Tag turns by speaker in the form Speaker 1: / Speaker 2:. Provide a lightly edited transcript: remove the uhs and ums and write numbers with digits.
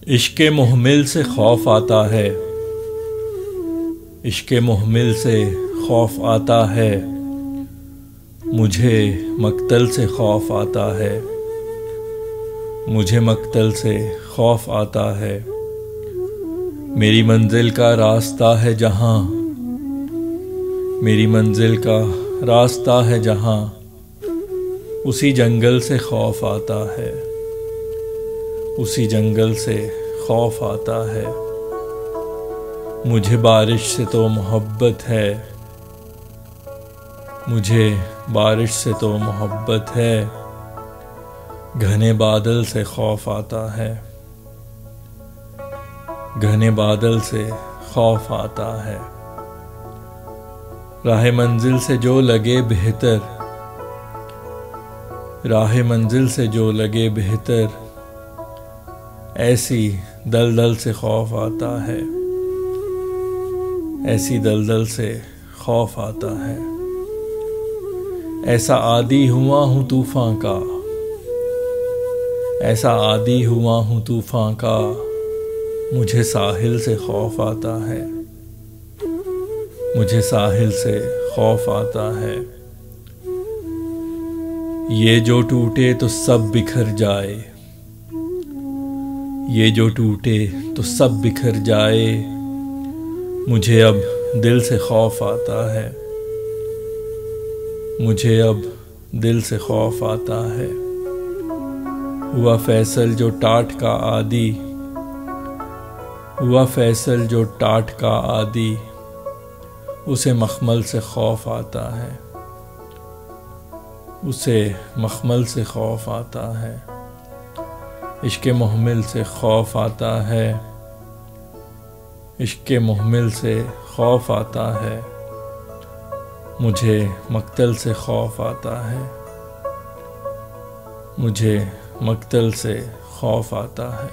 Speaker 1: इश्क़े मुहमिल से खौफ आता है, इश्क़े मुहमिल से खौफ आता है, मुझे मक्तल से खौफ आता है, मुझे मक्तल से खौफ आता है। मेरी मंजिल का रास्ता है जहाँ, मेरी मंजिल का रास्ता है जहाँ, उसी जंगल से खौफ आता है, उसी जंगल से खौफ आता है। मुझे बारिश से तो मोहब्बत है, मुझे बारिश से तो मोहब्बत है, घने बादल से खौफ आता है, घने बादल से खौफ आता है। राह मंजिल से जो लगे बेहतर, राह मंजिल से जो लगे बेहतर, ऐसी दलदल से खौफ आता है, ऐसी दलदल से खौफ आता है। ऐसा आदी हुआ हूँ तूफान का, ऐसा आदी हुआ हूँ तूफान का, मुझे साहिल से खौफ आता है, मुझे साहिल से खौफ आता है। ये जो टूटे तो सब बिखर जाए, ये जो टूटे तो सब बिखर जाए, मुझे अब दिल से खौफ आता है, मुझे अब दिल से खौफ आता है। हुआ फैसल जो टाट का आदी, हुआ फैसल जो टाट का आदी, उसे मखमल से खौफ आता है, उसे मखमल से खौफ आता है। इश्क़े मुहमिल से खौफ आता है, इश्क़े मुहमिल से खौफ आता है, मुझे मक्तल से खौफ आता है, मुझे मक्तल से खौफ आता है।